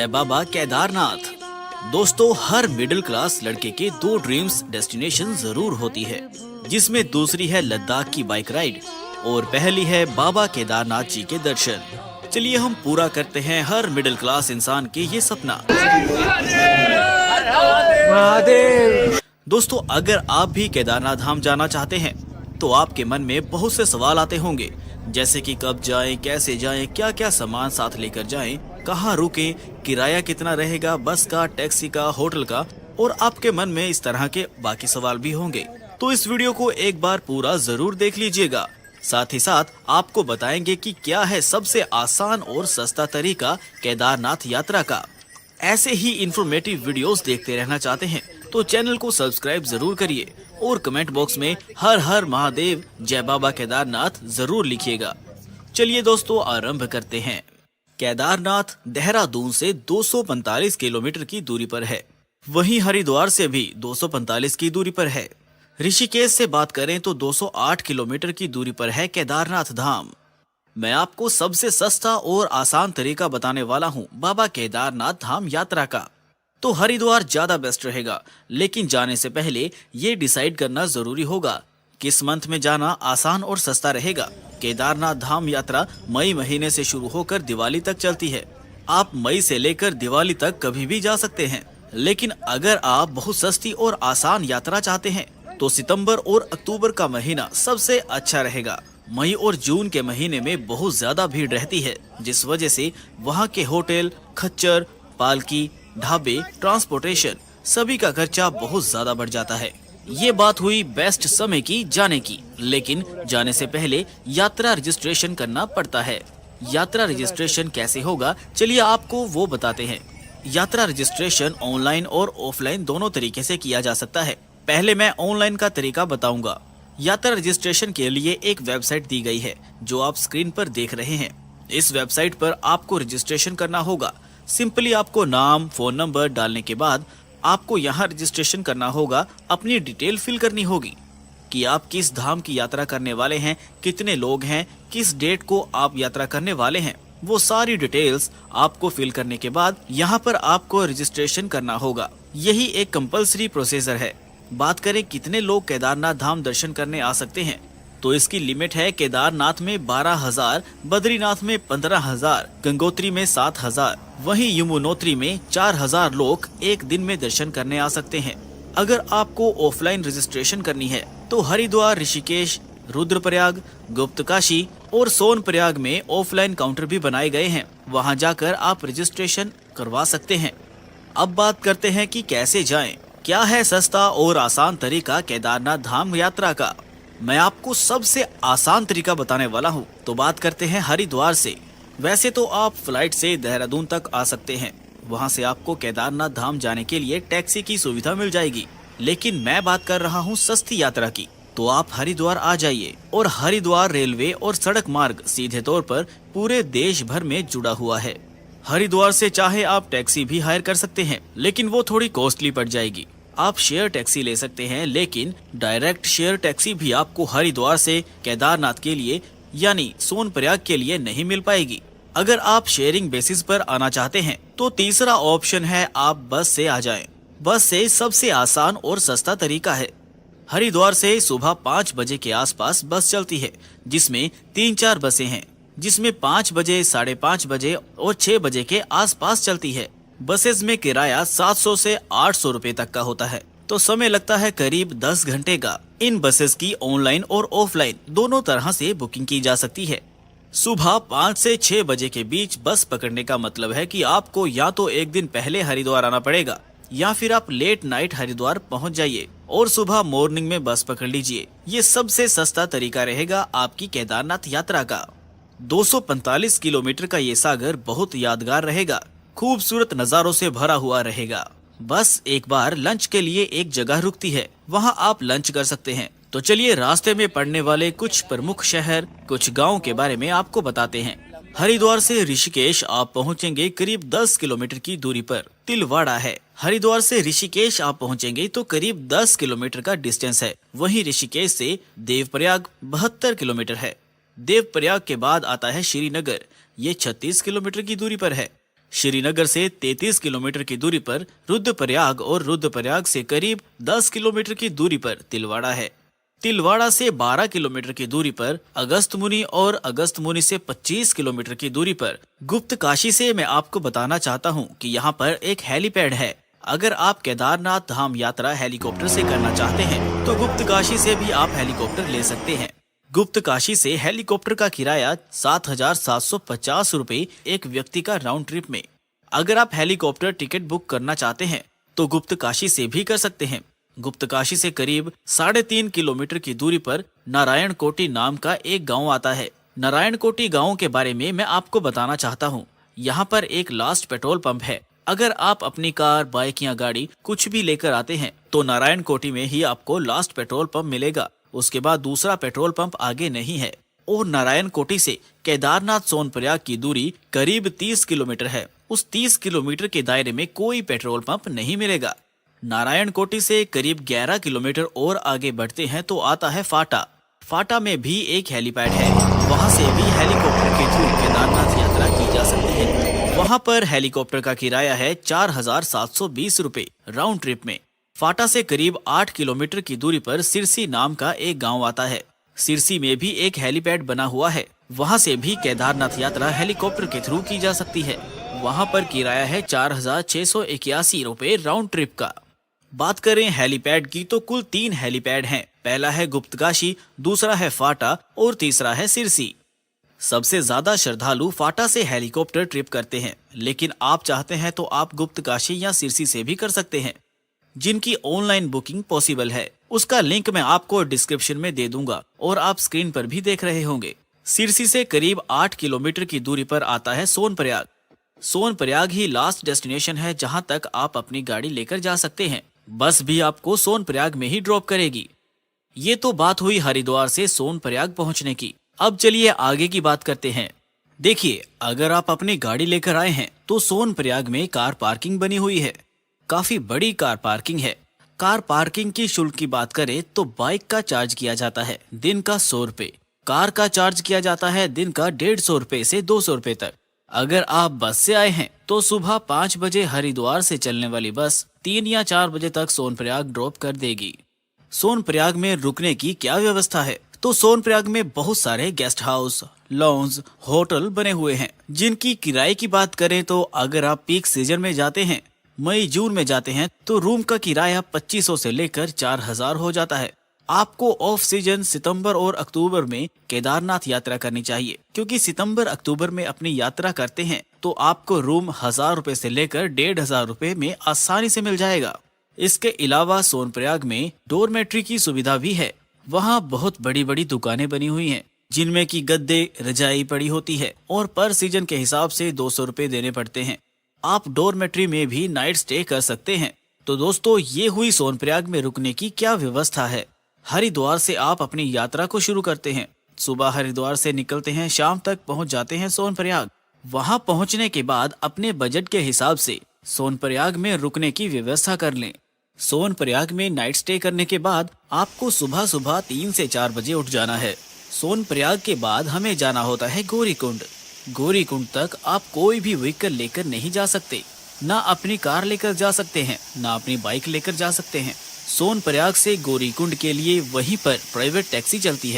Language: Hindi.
बाबा केदारनाथ। दोस्तों, हर मिडिल क्लास लड़के के दो ड्रीम्स डेस्टिनेशन जरूर होती है, जिसमें दूसरी है लद्दाख की बाइक राइड और पहली है बाबा केदारनाथ जी के दर्शन। चलिए हम पूरा करते हैं हर मिडिल क्लास इंसान के ये सपना। दोस्तों, अगर आप भी केदारनाथ धाम जाना चाहते हैं तो आपके मन में बहुत से सवाल आते होंगे, जैसे कि कब जाएं, कैसे जाएं, क्या क्या सामान साथ लेकर जाएं, कहाँ रुकें, किराया कितना रहेगा, बस का, टैक्सी का, होटल का, और आपके मन में इस तरह के बाकी सवाल भी होंगे। तो इस वीडियो को एक बार पूरा जरूर देख लीजिएगा। साथ ही साथ आपको बताएंगे कि क्या है सबसे आसान और सस्ता तरीका केदारनाथ यात्रा का। ऐसे ही इंफॉर्मेटिव वीडियोस देखते रहना चाहते हैं तो चैनल को सब्सक्राइब जरूर करिए और कमेंट बॉक्स में हर हर महादेव जय बाबा केदारनाथ जरूर लिखिएगा। चलिए दोस्तों, आरंभ करते हैं। केदारनाथ देहरादून से 245 किलोमीटर की दूरी पर है। वहीं हरिद्वार से भी 245 की दूरी पर है। ऋषिकेश से बात करें तो 208 किलोमीटर की दूरी पर है केदारनाथ धाम। मैं आपको सबसे सस्ता और आसान तरीका बताने वाला हूँ बाबा केदारनाथ धाम यात्रा का। तो हरिद्वार ज्यादा बेस्ट रहेगा, लेकिन जाने से पहले ये डिसाइड करना जरूरी होगा किस मंथ में जाना आसान और सस्ता रहेगा। केदारनाथ धाम यात्रा मई महीने से शुरू होकर दिवाली तक चलती है। आप मई से लेकर दिवाली तक कभी भी जा सकते हैं, लेकिन अगर आप बहुत सस्ती और आसान यात्रा चाहते हैं तो सितंबर और अक्टूबर का महीना सबसे अच्छा रहेगा। मई और जून के महीने में बहुत ज्यादा भीड़ रहती है, जिस वजह से वहाँ के होटल, खच्चर, पालकी, ढाबे, ट्रांसपोर्टेशन सभी का खर्चा बहुत ज्यादा बढ़ जाता है। ये बात हुई बेस्ट समय की जाने की, लेकिन जाने से पहले यात्रा रजिस्ट्रेशन करना पड़ता है। यात्रा रजिस्ट्रेशन कैसे होगा, चलिए आपको वो बताते हैं। यात्रा रजिस्ट्रेशन ऑनलाइन और ऑफलाइन दोनों तरीके से किया जा सकता है। पहले मैं ऑनलाइन का तरीका बताऊंगा। यात्रा रजिस्ट्रेशन के लिए एक वेबसाइट दी गई है जो आप स्क्रीन पर देख रहे हैं। इस वेबसाइट पर आपको रजिस्ट्रेशन करना होगा। सिंपली आपको नाम, फोन नंबर डालने के बाद आपको यहाँ रजिस्ट्रेशन करना होगा। अपनी डिटेल फिल करनी होगी कि आप किस धाम की यात्रा करने वाले हैं, कितने लोग हैं, किस डेट को आप यात्रा करने वाले हैं। वो सारी डिटेल्स आपको फिल करने के बाद यहाँ पर आपको रजिस्ट्रेशन करना होगा। यही एक कंपल्सरी प्रोसीजर है। बात करें कितने लोग केदारनाथ धाम दर्शन करने आ सकते हैं, तो इसकी लिमिट है केदारनाथ में 12,000, बद्रीनाथ में 15,000, गंगोत्री में 7,000, वहीं यमुनोत्री में 4,000 लोग एक दिन में दर्शन करने आ सकते हैं। अगर आपको ऑफलाइन रजिस्ट्रेशन करनी है तो हरिद्वार, ऋषिकेश, रुद्रप्रयाग, गुप्तकाशी और सोनप्रयाग में ऑफलाइन काउंटर भी बनाए गए हैं। वहां जाकर आप रजिस्ट्रेशन करवा सकते हैं। अब बात करते हैं कि कैसे जाएं। क्या है सस्ता और आसान तरीका केदारनाथ धाम यात्रा का। मैं आपको सबसे आसान तरीका बताने वाला हूँ। तो बात करते हैं हरिद्वार से। वैसे तो आप फ्लाइट से देहरादून तक आ सकते हैं, वहाँ से आपको केदारनाथ धाम जाने के लिए टैक्सी की सुविधा मिल जाएगी, लेकिन मैं बात कर रहा हूँ सस्ती यात्रा की। तो आप हरिद्वार आ जाइए। और हरिद्वार रेलवे और सड़क मार्ग सीधे तौर पर पूरे देश भर में जुड़ा हुआ है। हरिद्वार से चाहे आप टैक्सी भी हायर कर सकते हैं, लेकिन वो थोड़ी कॉस्टली पड़ जाएगी। आप शेयर टैक्सी ले सकते हैं, लेकिन डायरेक्ट शेयर टैक्सी भी आपको हरिद्वार से केदारनाथ के लिए यानी सोनप्रयाग के लिए नहीं मिल पाएगी। अगर आप शेयरिंग बेसिस पर आना चाहते हैं तो तीसरा ऑप्शन है आप बस से आ जाएं। बस से सबसे आसान और सस्ता तरीका है। हरिद्वार से सुबह 5 बजे के आसपास बस चलती है, जिसमें 3-4 बसें हैं, जिसमें 5 बजे, 5:30 बजे और 6 बजे के आसपास चलती है। बसेस में किराया 700 से 800 रुपए तक का होता है, तो समय लगता है करीब 10 घंटे का। इन बसेस की ऑनलाइन और ऑफलाइन दोनों तरह से बुकिंग की जा सकती है। सुबह 5 से 6 बजे के बीच बस पकड़ने का मतलब है कि आपको या तो एक दिन पहले हरिद्वार आना पड़ेगा, या फिर आप लेट नाइट हरिद्वार पहुंच जाइए और सुबह मॉर्निंग में बस पकड़ लीजिए। ये सबसे सस्ता तरीका रहेगा आपकी केदारनाथ यात्रा का। 245 किलोमीटर का ये सागर बहुत यादगार रहेगा। खूबसूरत नज़ारों से भरा हुआ रहेगा। बस एक बार लंच के लिए एक जगह रुकती है, वहाँ आप लंच कर सकते हैं। तो चलिए रास्ते में पड़ने वाले कुछ प्रमुख शहर, कुछ गांव के बारे में आपको बताते हैं। हरिद्वार से ऋषिकेश आप पहुंचेंगे करीब 10 किलोमीटर की दूरी पर तिलवाड़ा है। हरिद्वार से ऋषिकेश आप पहुंचेंगे तो करीब 10 किलोमीटर का डिस्टेंस है। वहीं ऋषिकेश से देवप्रयाग 72 किलोमीटर है। देवप्रयाग के बाद आता है श्रीनगर, ये 36 किलोमीटर की दूरी पर है। श्रीनगर से 33 किलोमीटर की दूरी पर रुद्रप्रयाग और रुद्रप्रयाग से करीब 10 किलोमीटर की दूरी पर तिलवाड़ा है। तिलवाड़ा से 12 किलोमीटर की दूरी पर अगस्त्यमुनि और अगस्त्यमुनि से 25 किलोमीटर की दूरी पर गुप्तकाशी से मैं आपको बताना चाहता हूँ कि यहाँ पर एक हेलीपैड है। अगर आप केदारनाथ धाम यात्रा हेलीकॉप्टर से करना चाहते हैं तो गुप्तकाशी से भी आप हेलीकॉप्टर ले सकते हैं। गुप्तकाशी से हेलीकॉप्टर का किराया 7,750 रुपए एक व्यक्ति का राउंड ट्रिप में। अगर आप हेलीकॉप्टर टिकट बुक करना चाहते हैं तो गुप्तकाशी से भी कर सकते हैं। गुप्तकाशी से करीब 3.5 किलोमीटर की दूरी पर नारायण कोटी नाम का एक गांव आता है। नारायण कोटी गांव के बारे में मैं आपको बताना चाहता हूं। यहाँ पर एक लास्ट पेट्रोल पंप है। अगर आप अपनी कार, बाइक या गाड़ी कुछ भी लेकर आते हैं तो नारायण कोटी में ही आपको लास्ट पेट्रोल पंप मिलेगा। उसके बाद दूसरा पेट्रोल पंप आगे नहीं है। और नारायण कोटी से केदारनाथ सोनप्रयाग की दूरी करीब 30 किलोमीटर है। उस 30 किलोमीटर के दायरे में कोई पेट्रोल पंप नहीं मिलेगा। नारायण कोटी से करीब 11 किलोमीटर और आगे बढ़ते हैं तो आता है फाटा। फाटा में भी एक हेलीपैड है। वहां से भी हेलीकॉप्टर के थ्रू केदारनाथ यात्रा की जा सकती है। वहां पर हेलीकॉप्टर का किराया है 4,720 रुपए राउंड ट्रिप में। फाटा से करीब 8 किलोमीटर की दूरी पर सिरसी नाम का एक गांव आता है। सिरसी में भी एक हेलीपैड बना हुआ है। वहां से भी केदारनाथ यात्रा हेलीकॉप्टर के थ्रू की जा सकती है। वहां पर किराया है 4,681 रुपए राउंड ट्रिप का। बात करें हेलीपैड की तो कुल 3 हेलीपैड हैं। पहला है गुप्तकाशी, दूसरा है फाटा और तीसरा है सिरसी। सबसे ज्यादा श्रद्धालु फाटा से हेलीकॉप्टर ट्रिप करते हैं, लेकिन आप चाहते हैं तो आप गुप्तकाशी या सिरसी से भी कर सकते हैं। जिनकी ऑनलाइन बुकिंग पॉसिबल है उसका लिंक मैं आपको डिस्क्रिप्शन में दे दूंगा और आप स्क्रीन पर भी देख रहे होंगे। सिरसी से करीब 8 किलोमीटर की दूरी पर आता है सोनप्रयाग। सोनप्रयाग ही लास्ट डेस्टिनेशन है जहां तक आप अपनी गाड़ी लेकर जा सकते हैं। बस भी आपको सोनप्रयाग में ही ड्रॉप करेगी। ये तो बात हुई हरिद्वार से सोनप्रयाग पहुंचने की। अब चलिए आगे की बात करते हैं। देखिए, अगर आप अपनी गाड़ी लेकर आए हैं तो सोनप्रयाग में कार पार्किंग बनी हुई है। काफी बड़ी कार पार्किंग है। कार पार्किंग की शुल्क की बात करें तो बाइक का चार्ज किया जाता है दिन का 100 रुपए। कार का चार्ज किया जाता है दिन का 150 रुपए से 200 रुपए तक। अगर आप बस से आए हैं तो सुबह 5 बजे हरिद्वार से चलने वाली बस 3 या 4 बजे तक सोनप्रयाग ड्रॉप कर देगी। सोनप्रयाग में रुकने की क्या व्यवस्था है? तो सोनप्रयाग में बहुत सारे गेस्ट हाउस, लॉन्ज, होटल बने हुए हैं। जिनकी किराए की बात करें तो अगर आप पीक सीजन में जाते हैं, मई जून में जाते हैं, तो रूम का किराया 2500 से लेकर 4000 हो जाता है। आपको ऑफ सीजन सितंबर और अक्टूबर में केदारनाथ यात्रा करनी चाहिए, क्योंकि सितंबर अक्टूबर में अपनी यात्रा करते हैं तो आपको रूम 1000 रुपए से लेकर 1500 रुपए में आसानी से मिल जाएगा। इसके अलावा सोनप्रयाग में डोरमेट्री की सुविधा भी है। वहाँ बहुत बड़ी बड़ी दुकानें बनी हुई हैं, जिनमें की गद्दे, रजाई पड़ी होती है और पर सीजन के हिसाब से 200 रुपए देने पड़ते हैं। आप डोरमेट्री में भी नाइट स्टे कर सकते हैं। तो दोस्तों, ये हुई सोनप्रयाग में रुकने की क्या व्यवस्था है। हरिद्वार से आप अपनी यात्रा को शुरू करते हैं। सुबह हरिद्वार से निकलते हैं, शाम तक पहुंच जाते हैं सोनप्रयाग। वहां पहुंचने के बाद अपने बजट के हिसाब से सोनप्रयाग में रुकने की व्यवस्था कर लें। सोनप्रयाग में नाइट स्टे करने के बाद आपको सुबह सुबह 3 से 4 बजे उठ जाना है। सोनप्रयाग के बाद हमें जाना होता है गौरीकुंड। गौरीकुंड तक आप कोई भी व्हीकल लेकर नहीं जा सकते। ना अपनी कार लेकर जा सकते हैं, ना अपनी बाइक लेकर जा सकते हैं। सोनप्रयाग से गौरीकुंड के लिए वहीं पर प्राइवेट टैक्सी चलती है।